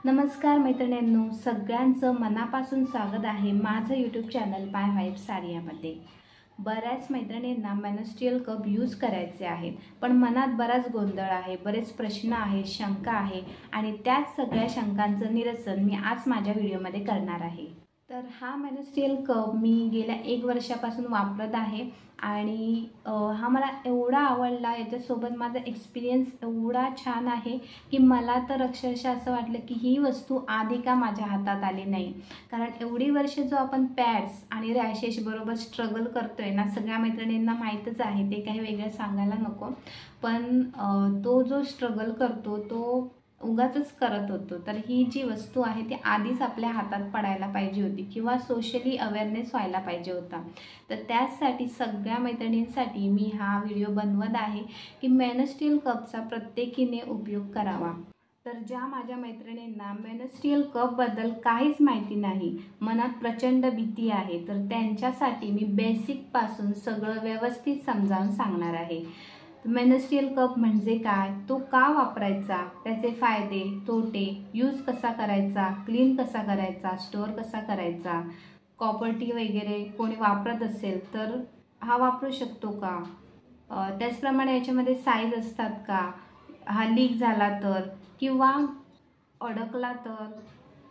नमस्कार मैत्रिणींनो, सगळ्यांचं मनापासून स्वागत आहे माझं यूट्यूब चॅनल बाय वाइब्स सारियामध्ये। बऱ्याच मैत्रिणींना मेनस्ट्रुअल कप यूज करायचे आहेत, पण मनात बराच गोंधळ आहे, बरेच प्रश्न आहे, शंका आहे आणि त्याच सगळ्या शंकांचं निरसन मी आज माझ्या व्हिडिओमध्ये करणार आहे। तर हा मेनस्ट्रुअल कप मी गेल्या 1 वर्षापासून वापरत आहे आणि हा मला एवढा आवडला। याच्यासोबत माझा एक्सपिरियन्स एवढा छान आहे की मला तर अक्षरशः असं वाटलं की ही वस्तू आधी का माझ्या हातात आली नाही। कारण एवढी वर्ष जो आपण पॅड्स आणि रॅशेस बरोबर स्ट्रगल करतोय ना, सगळ्या मैत्रिणींना माहीतच आहे, ते काही वेगळं सांगायला नको। पण तो जो स्ट्रगल करतो तो उगाचच करत होतो। तर ही जी वस्तू आहे ती आधीच आपल्या हातात पडायला पाहिजे होती किंवा सोशली अवेअरनेस व्हायला पाहिजे होता। तर त्यासाठी सगळ्या मैत्रिणींसाठी मी हा व्हिडिओ बनवत आहे की मेनस्ट्रुअल कपचा प्रत्येकीने उपयोग करावा। तर ज्या माझ्या मैत्रिणींना मेनस्ट्रुअल कपबद्दल काहीच माहिती नाही, मनात प्रचंड भीती आहे, तर त्यांच्यासाठी मी बेसिकपासून सगळं व्यवस्थित समजावून सांगणार आहे। मेनस्ट्रुअल कप म्हणजे काय, तो का वापरायचा, त्याचे फायदे तोटे, यूज कसा करायचा, क्लीन कसा करायचा, स्टोअर कसा करायचा, कॉपर टी वगैरे कोणी वापरत असेल तर हा वापरू शकतो का, त्याचप्रमाणे याच्यामध्ये साईज असतात का, हा लीक झाला तर किंवा अडकला तर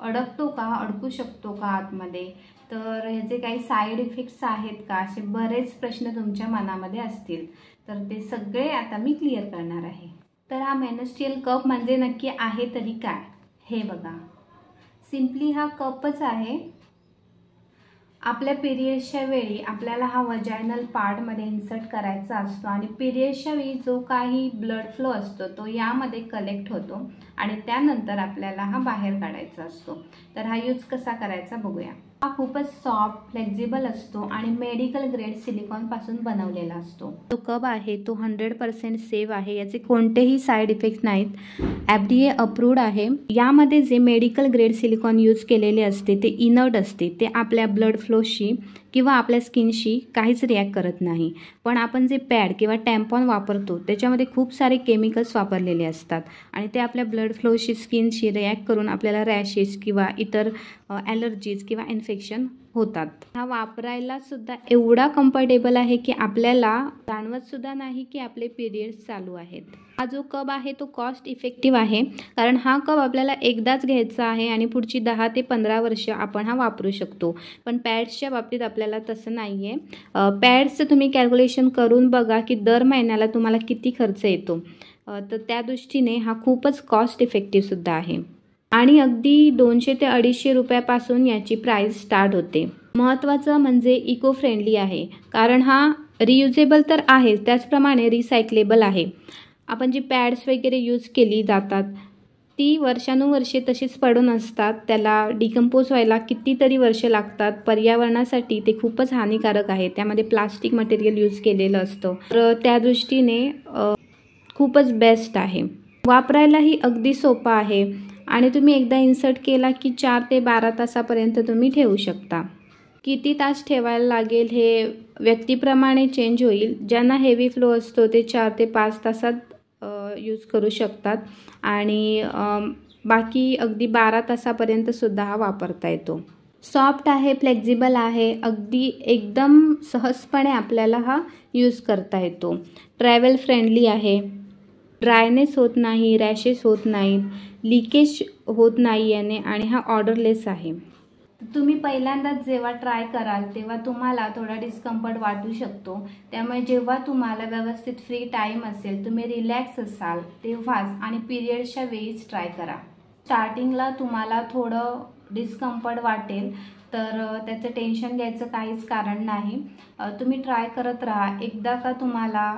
अडकतो का, अडकू शकतो का आतमध्ये, तर ह्याचे काही साईड इफेक्ट्स आहेत का, असे बरेच प्रश्न तुमच्या मनामध्ये असतील। तर ते सगळे आता मी क्लिअर करणार आहे। तर हा मेनस्ट्रुअल कप म्हणजे नक्की आहे तरी काय, हे बघा। सिम्पली हा कपच आहे। आपल्या पिरियड्सच्या वेळी आपल्याला हा वजायनल पार्टमध्ये इन्सर्ट करायचा असतो आणि पिरियड्सच्या वेळी जो काही ब्लड फ्लो असतो तो यामध्ये कलेक्ट होतो आणि त्यानंतर आपल्याला हा बाहेर काढायचा असतो। तर हा यूज कसा करायचा बघूया। हा खूपच सॉफ्ट, फ्लेक्झिबल असतो आणि मेडिकल ग्रेड सिलिकॉनपासून बनवलेला असतो। तो कप आहे तो 100% सेफ आहे, याचे कोणतेही साईड इफेक्ट नाहीत, FDA अप्रूव्ड आहे। यामध्ये जे मेडिकल ग्रेड सिलिकॉन यूज केलेले असते ते इनर्ट असते, ते आपल्या ब्लड फ्लोशी किंवा आपल्या स्किनशी काहीच रिॲक्ट करत नाही। पण आपण जे पॅड किंवा टॅम्पॉन वापरतो त्याच्यामध्ये खूप सारे केमिकल्स वापरलेले असतात आणि ते आपल्या ब्लड फ्लोशी, स्किनशी रिॲक्ट करून आपल्याला रॅशेस किंवा इतर ॲलर्जीज किंवा इन्फेक्शन होतात। हा वापरायला सुद्धा एवढा कम्फर्टेबल आहे की आपल्याला जाणवत सुद्धा नाही की आपले पिरियड्स चालू आहेत। हा जो कप आहे तो कॉस्ट इफेक्टिव्ह आहे, कारण हा कप आपल्याला एकदाच घ्यायचा आहे आणि पुढची 10 ते 15 वर्ष आपण हा वापरू शकतो। पण पॅड्सच्या बाबतीत आपल्याला तसं नाही आहे। पॅड्सचं तुम्ही कॅल्क्युलेशन करून बघा की दर महिन्याला तुम्हाला किती खर्च येतो, तर त्या दृष्टीने हा खूपच कॉस्ट इफेक्टिव्ह सुद्धा आहे आणि अगदी 200 ते 250 रुपयापासून याची प्राईस स्टार्ट होते। महत्त्वाचं म्हणजे इको फ्रेंडली आहे, कारण हा रियुजेबल तर आहे, त्याचप्रमाणे रिसायकलेबल आहे। आपण जी पॅड्स वगैरे यूज केली जातात ती वर्षानुवर्षे तशीच पडून असतात, त्याला डिकम्पोज व्हायला कितीतरी वर्ष लागतात। पर्यावरणासाठी ते खूपच हानिकारक आहे, त्यामध्ये प्लास्टिक मटेरियल यूज केलेलं असतं, तर त्या दृष्टीने खूपच बेस्ट आहे। वापरायलाही अगदी सोपा आहे आणि तुम्ही एकदा इन्सर्ट केला की 4 ते 12 तासापर्यंत तुम्ही ठेवू शकता। किती तास ठेवायला लागेल हे व्यक्तीप्रमाणे चेंज होईल। ज्यांना हेवी फ्लो असतो ते 4 ते 5 तासात यूज करू शकतात आणि बाकी अगदी 12 तासापर्यंत सुद्धा हा वापरता येतो। सॉफ्ट आहे, फ्लेक्झिबल आहे, अगदी एकदम सहजपणे आपल्याला हा यूज करता येतो। ट्रॅव्हल फ्रेंडली आहे, ड्रायनेस होत नाही, रॅशेस होत नाहीत, लिकेज होत नाही याने आणि हा ऑर्डरलेस आहे। तुम्ही पहिल्यांदाच जेव्हा ट्राय कराल तेव्हा तुम्हाला थोडा डिस्कम्फर्ट वाटू शकतो, त्यामुळे जेव्हा तुम्हाला व्यवस्थित फ्री टाईम असेल, तुम्ही रिलॅक्स असाल तेव्हाच आणि पिरियड्सच्या वेळीच ट्राय करा। स्टार्टिंगला तुम्हाला थोडं डिस्कम्फर्ट वाटेल, तर त्याचं टेन्शन घ्यायचं काहीच कारण नाही। तुम्ही ट्राय करत राहा। एकदा का तुम्हाला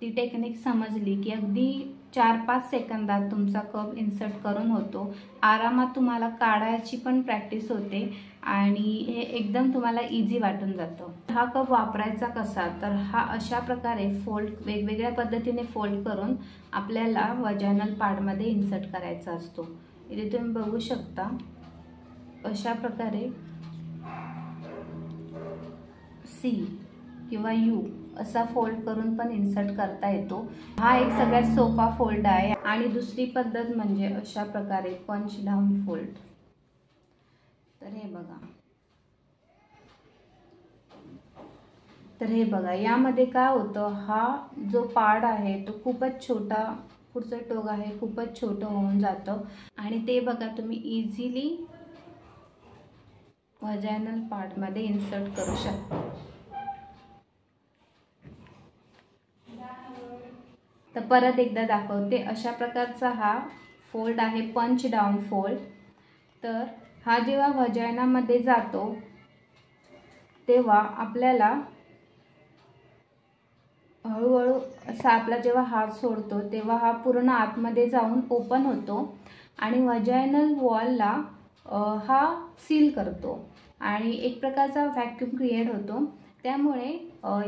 ती टेक्निक समजली की अगदी 4-5 सेकंदात तुमचा कप इन्सर्ट करून होतो, आरामात तुम्हाला काढायची पण प्रॅक्टिस होते आणि हे एकदम तुम्हाला इझी वाटून जातं। हा कप वापरायचा कसा, तर हा अशा प्रकारे वेगवेगळ्या पद्धतीने फोल्ड करून आपल्याला वजायनल पार्टमध्ये इन्सर्ट करायचा असतो। इथे तुम्ही बघू शकता, अशा प्रकारे किंवा यू असा फोल्ड करून पण इन्सर्ट करता येतो। हा एक सगळ्यात सोपा फोल्ड आहे। आणि दुसरी पद्धत म्हणजे अशा प्रकारे पंच डाऊन फोल्ड। तर हे बघा यामध्ये काय होतं, हा जो पार्ट आहे तो खूपच छोटा, पुढचं टोक आहे खूपच छोटं होऊन जातं आणि ते बघा तुम्ही इझिली व्हजायनल पार्टमध्ये इन्सर्ट करू शकता। तर परत एकदा दाखवते, अशा प्रकारचा हा फोल्ड आहे पंच डाऊन फोल्ड। तर हा जेव्हा व्हजायनामध्ये जातो तेव्हा आपल्याला हळूहळू असा आपला जेव्हा हात सोडतो तेव्हा हा पूर्ण आतमध्ये जाऊन ओपन होतो आणि व्हजायनल वॉलला हा सील करतो आणि एक प्रकारचा व्हॅक्यूम क्रिएट होतो। त्यामुळे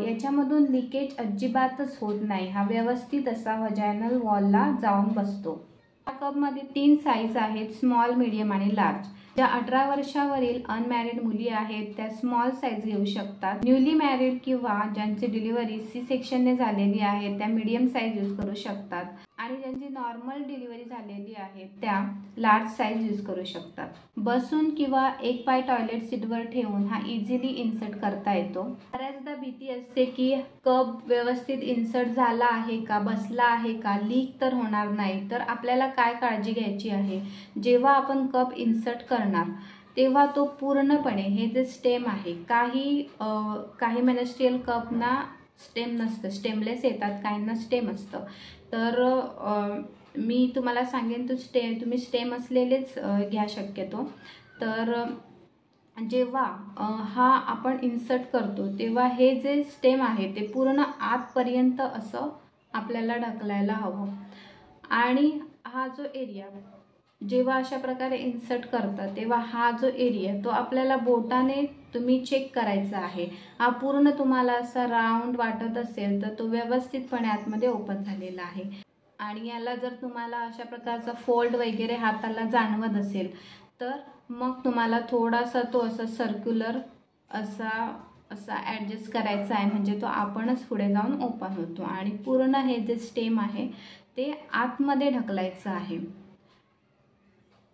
याच्यामधून लिकेज अजिबातच होत नाही, हा व्यवस्थित असा व्हजायनल वॉलला जाऊन बसतो। या कपमध्ये 3 साईज आहेत, स्मॉल, मीडियम आणि लार्ज। ज्या 18 वर्षावरील अनमॅरिड मुली आहेत त्या स्मॉल साईज घेऊ शकतात। न्यूली मॅरिड किंवा ज्यांची डिलिव्हरी सी सेक्शनने झालेली आहे त्या मीडियम साईज यूज करू शकतात आणि ज्यांची नॉर्मल डिलिव्हरी झालेली आहे त्या लार्ज साईज यूज करू शकतात। बसून किंवा एक पाय टॉयलेट सीटवर ठेवून हा इझिली इन्सर्ट करता येतो। बऱ्याचदा भीती असते की कप व्यवस्थित इन्सर्ट झाला आहे का, बसला आहे का, लीक तर होणार नाही। तर आपल्याला काय काळजी घ्यायची आहे, जेव्हा आपण कप इन्सर्ट करणार तेव्हा तो पूर्णपणे हे जे स्टेम आहे, काही मेनस्ट्रियल कपना स्टेम नसतं, स्टेमलेस येतात, काहींना स्टेम असतं। तर मी तुम्हाला सांगेन तुम्ही स्टेम असलेलेच घ्या शक्यतो। तर जेव्हा हा आपण इन्सर्ट करतो तेव्हा हे जे स्टेम आहे ते पूर्ण आतपर्यंत असं आपल्याला ढकलायला हवं आणि हा जो एरिया जेव्हा अशा प्रकारे इन्सर्ट करता तेव्हा हा जो एरिया तो आपल्याला बोटाने तुम्ही चेक करायचा आहे। हा पूर्ण तुम्हाला असा राऊंड वाटत असेल तर तो व्यवस्थितपणे आतमध्ये ओपन झालेला आहे आणि याला जर तुम्हाला अशा प्रकारचा फोल्ड वगैरे हाताला जाणवत असेल तर मग तुम्हाला थोडासा तो असा सर्क्युलर असा ॲडजस्ट करायचा आहे, म्हणजे तो आपणच पुढे जाऊन ओपन होतो आणि पूर्ण हे जे स्टेम आहे ते आतमध्ये ढकलायचं आहे।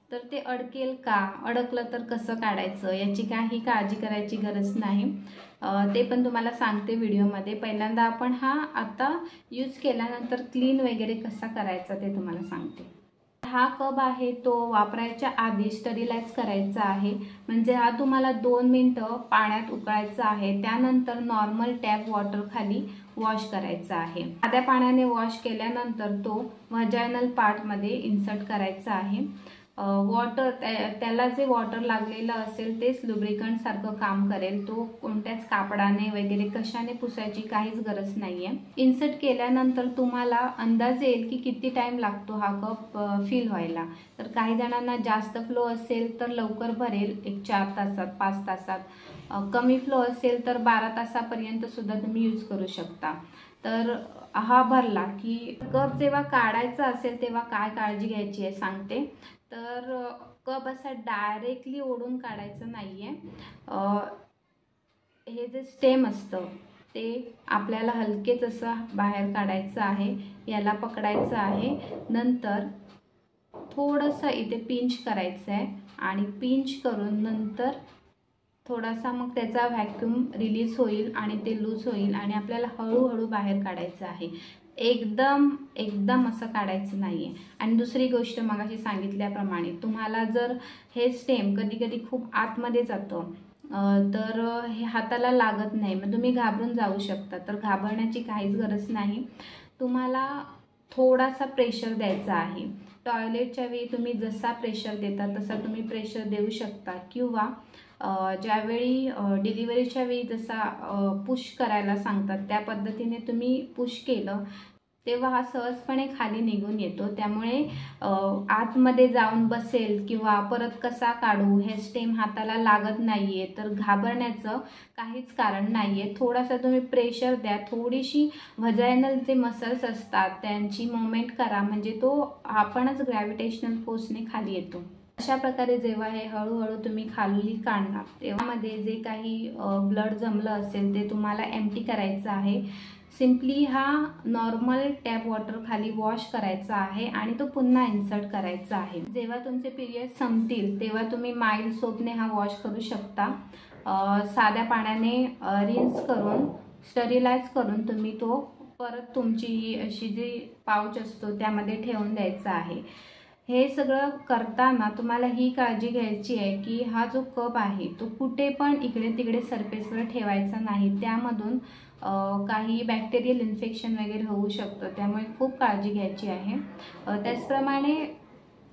तर ते अडकेल का, अडकलं तर कसं काढायचं याची काही काळजी करायची गरज नाही, ते पण तुम्हाला सांगते व्हिडिओमध्ये। पहिल्यांदा आपण हा आता यूज केल्यानंतर क्लीन वगैरे कसा करायचा ते तुम्हाला सांगते। हा कप आहे तो वापरायच्या आधी स्टरीलाइज करायचा आहे, म्हणजे हा तुम्हाला 2 मिनिटं पाण्यात उकळायचा आहे। त्यानंतर नॉर्मल टॅप वॉटर खाली वॉश करायचा आहे। साध्या पाण्याने वॉश केल्यानंतर तो व्हजायनल पार्टमध्ये इन्सर्ट करायचा आहे। वॉटर त्याला जे वॉटर लागलेलं असेल तेच लुब्रिकंट सारखं काम करेल, तो कोणत्याच कापडाने वगैरे कशाने पुसायची काहीच गरज नाही आहे। इन्सर्ट केल्यानंतर तुम्हाला अंदाज येईल की किती टाइम लागतो हा कप फिल व्हायला। तर काही जणांना जास्त फ्लो असेल तर लवकर भरेल, एक 4 तासात 5 तासात। कमी फ्लो असेल तर 12 तासापर्यंत सुद्धा तुम्ही यूज करू शकता। तर हा भरला की कप जेव्हा काढायचा असेल तेव्हा काय काळजी घ्यायची आहे सांगते। तर कप असा डायरेक्टली ओढून काढायचं नाही आहे, हे जे स्टेम असतं ते आपल्याला हलकेच असं बाहेर काढायचं आहे, याला पकडायचं आहे। नंतर थोडंसं इथे पिंच करायचं आहे आणि पिंच करून नंतर थोडासा मग त्याचा व्हॅक्यूम रिलीज होईल आणि ते लूज होईल आणि आपल्याला हळूहळू बाहेर काढायचं आहे, एकदम असं काढायचं नाही आहे। आणि दुसरी गोष्ट मगाशी सांगितल्याप्रमाणे तुम्हाला जर हे स्टेम कधी खूप आतमध्ये जातं तर हे हाताला लागत नाही, मग तुम्ही घाबरून जाऊ शकता। तर घाबरण्याची काहीच गरज नाही, तुम्हाला थोडासा प्रेशर द्यायचा आहे। टॉयलेटच्या वेळी तुम्ही जसा प्रेशर देता तसा तुम्ही प्रेशर देऊ शकता किंवा ज्यावेळी डिलिव्हरीच्या वेळी जसा पुश करायला सांगतात त्या पद्धतीने तुम्ही पुश केलं तेव्हा हा सहजपणे खाली निघून येतो। त्यामुळे आतमध्ये जाऊन बसेल किंवा परत कसा काढू, हे स्टेम हाताला लागत नाही आहे तर घाबरण्याचं काहीच कारण नाही आहे। थोडासा तुम्ही प्रेशर द्या, थोडीशी व्हजायनल जे मसल्स असतात त्यांची मूवमेंट करा, म्हणजे तो आपणच ग्रॅव्हिटेशनल फोर्सने खाली येतो। अशा प्रकारे जेव्हा हे हळूहळू तुम्ही खाली काढणार तेव्हा मध्ये जे काही ब्लड जमलं असेल ते तुम्हाला एम्प्टी करायचं आहे। सिम्पली हा नॉर्मल टॅप वॉटर खाली वॉश करायचा आहे आणि तो पुन्हा इन्सर्ट करायचा आहे। जेव्हा तुमचे पिरियड संपतील तेव्हा तुम्ही माइल्ड सोपने हा वॉश करू शकता। साध्या पाण्याने रिन्स करून स्टरीलाइज करून तुम्ही तो परत तुमची अशी जी पाउच असतो त्यामध्ये ठेवून द्यायचा आहे। हे सगळं करताना तुम्हाला ही काळजी घ्यायची आहे की हा जो कप आहे तो कुठे पण इकडे तिकडे सरफेसवर ठेवायचा नाही, त्यामधून काही बॅक्टेरियल इन्फेक्शन वगैरे होऊ शकतं, त्यामुळे खूप काळजी घ्यायची आहे। त्याचप्रमाणे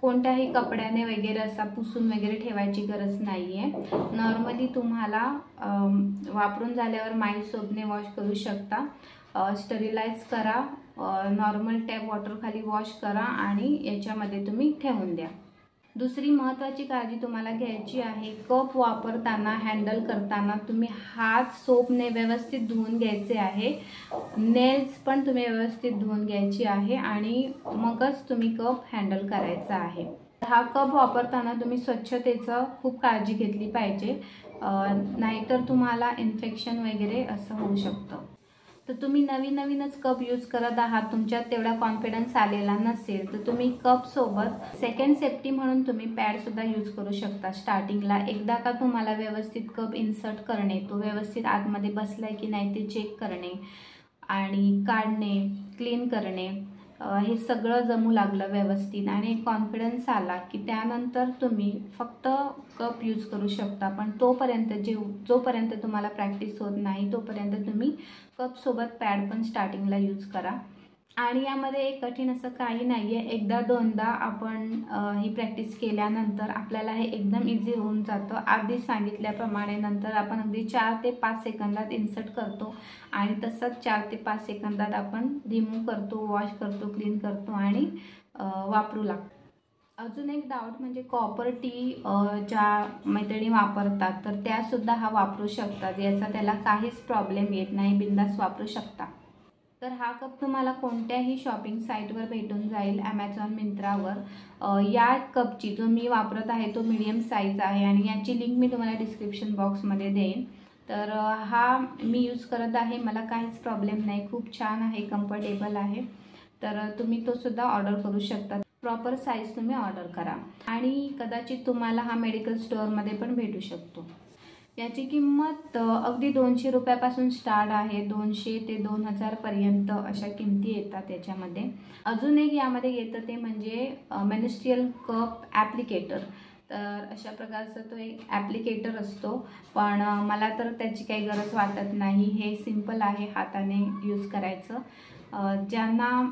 कोणत्याही कपड्याने वगैरे असा पुसून वगैरे ठेवायची गरज नाही आहे। नॉर्मली तुम्हाला वापरून झाल्यावर माइल्ड सोपने वॉश करू शकता। स्टरीलाइज करा, नॉर्मल टॅप वॉटर खाली वॉश करा आणि याच्यामध्ये तुम्ही ठेवून द्या। दुसरी महत्त्वाची काळजी तुम्हाला घ्यायची आहे, कप वापरताना हँडल करताना तुम्ही हात सोपने व्यवस्थित धुवून घ्यायचे आहे। नेल्स पण तुम्ही व्यवस्थित धुवून घ्यायची आहे आणि मगच तुम्ही कप हँडल करायचा आहे। हा कप वापरताना तुम्ही स्वच्छतेचं खूप काळजी घेतली पाहिजे, नाहीतर तुम्हाला इन्फेक्शन वगैरे असं होऊ शकतं। तर तुम्ही नवीनच कप यूज करत आहात, तुमच्यात तेवढा कॉन्फिडन्स आलेला नसेल तर तुम्ही कप सोबत सेकंड सेफ्टी म्हणून तुम्ही पॅडसुद्धा यूज करू शकता। स्टार्टिंगला एकदा का तुम्हाला व्यवस्थित कप इन्सर्ट करणे, तो व्यवस्थित आतमध्ये बसलाय की नाही ते चेक करणे आणि काढणे, क्लीन करणे, हे सगळं जमू लागलं व्यवस्थित आणि कॉन्फिडन्स आला की त्यानंतर तुम्ही फक्त कप यूज करू शकता। पण तोपर्यंत जोपर्यंत तुम्हाला प्रॅक्टिस होत नाही तोपर्यंत तुम्ही कपसोबत पॅड पण स्टार्टिंगला यूज करा। आणि यामध्ये एक कठीण असं काही नाही आहे, एकदा दोनदा आपण ही प्रॅक्टिस केल्यानंतर आपल्याला हे एकदम इझी होऊन जातं। आधी सांगितल्याप्रमाणे नंतर आपण अगदी 4 ते 5 सेकंदात इन्सर्ट करतो आणि तसंच 4 ते 5 सेकंदात आपण रिमूव्ह करतो, वॉश करतो, क्लीन करतो आणि वापरू लागतो। अजून एक डाऊट म्हणजे कॉपर टी ज्या मैत्रिणी वापरतात तर त्यासुद्धा हा वापरू शकतात, याचा त्याला काहीच प्रॉब्लेम येत नाही, बिंदास वापरू शकता। तर हा कप तुम्हाला कोणत्याही शॉपिंग साईटवर भेटून जाईल, ॲमेझॉन, मिंत्रावर। या कपची जो मी वापरत आहे तो मीडियम साईज आहे आणि याची लिंक मी तुम्हाला डिस्क्रिप्शन बॉक्समध्ये देईन। तर हा मी यूज करत आहे, मला काहीच प्रॉब्लेम नाही, खूप छान आहे, कम्फर्टेबल आहे। तर तुम्ही तो सुद्धा ऑर्डर करू शकता, प्रॉपर साईज तुम्ही ऑर्डर करा आणि कदाचित तुम्हाला हा मेडिकल स्टोअरमध्ये पण भेटू शकतो। याची किंमत अगदी 200 रुपयापासून स्टार्ट आहे, 200 ते 2000 पर्यंत अशा किमती येतात याच्यामध्ये। अजून एक यामध्ये येतं ते म्हणजे मेन्स्ट्रुअल कप ॲप्लिकेटर। तर अशा प्रकारचा तो एक ॲप्लिकेटर असतो, पण मला तर त्याची काही गरज वाटत नाही, हे सिंपल आहे, हाताने यूज करायचं। ज्यांना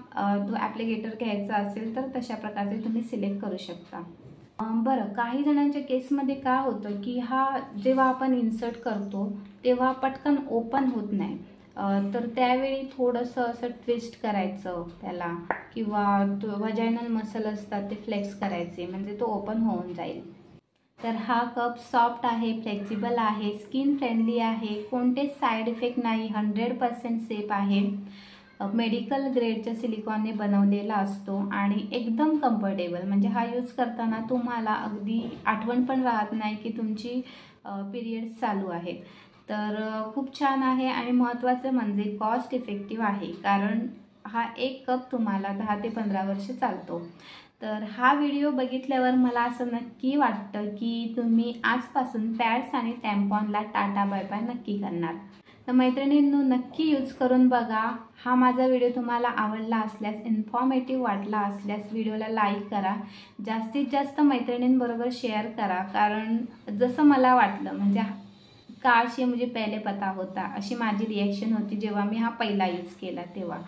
तो ॲप्लिकेटर घ्यायचा असेल तर तशा प्रकारचे तुम्ही सिलेक्ट करू शकता। बरं, काही जणांच्या केसमध्ये काय होतं की हा जेव्हा आपण इन्सर्ट करतो तेव्हा पटकन ओपन होत नाही, तर त्यावेळी थोडंसं असं ट्विस्ट करायचं त्याला किंवा व्हजायनल मसल असतात ते फ्लेक्स करायचे, म्हणजे तो ओपन होऊन जाईल। तर हा कप सॉफ्ट आहे, फ्लेक्सिबल आहे, स्किन फ्रेंडली आहे, कोणतेच साईड इफेक्ट नाही, 100% सेफ आहे, मेडिकल ग्रेडच्या सिलिकॉनने बनवलेला असतो आणि एकदम कम्फर्टेबल, म्हणजे हा यूज करताना तुम्हाला अगदी आठवण पण राहत नाही की तुमची पिरियड्स चालू आहेत। तर खूप छान आहे आणि महत्त्वाचं म्हणजे कॉस्ट इफेक्टिव्ह आहे, कारण हा एक कप तुम्हाला 10 ते 15 वर्ष चालतो। तर हा व्हिडिओ बघितल्यावर मला असं नक्की वाटतं की तुम्ही आजपासून पॅड्स आणि टॅम्पॉनला टाटा बाय बाय नक्की करणार। तर मैत्रिणींनो, नक्की यूज करून बघा। हा माझा व्हिडिओ तुम्हाला आवडला असल्यास, इन्फॉर्मेटिव्ह वाटला असल्यास व्हिडिओला लाईक करा, जास्तीत जास्त मैत्रिणींबरोबर शेअर करा, कारण जसं मला वाटलं म्हणजे काश ये मुझे पहले पता होता अशी माझी रिॲक्शन होती जेव्हा मी हा पहिला यूज केला तेव्हा।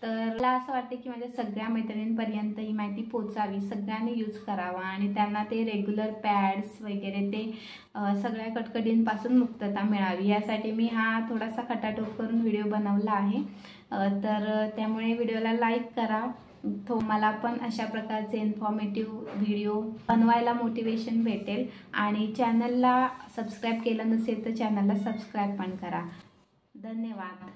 तर मला असं वाटतं की माझ्या सगळ्या मैत्रिणींपर्यंत ही माहिती पोचावी, सगळ्यांनी यूज करावा आणि त्यांना ते रेग्युलर पॅड्स वगैरे ते सगळ्या कटकटींपासून मुक्तता मिळावी, यासाठी मी हा थोडासा खटाटोप करून व्हिडिओ बनवला आहे। तर त्यामुळे व्हिडिओला लाईक करा, तो मला पण अशा प्रकारचे इन्फॉर्मेटिव्ह व्हिडिओ बनवायला मोटिवेशन भेटेल आणि चॅनलला सबस्क्राईब केलं नसेल तर चॅनलला सबस्क्राईब पण करा। धन्यवाद।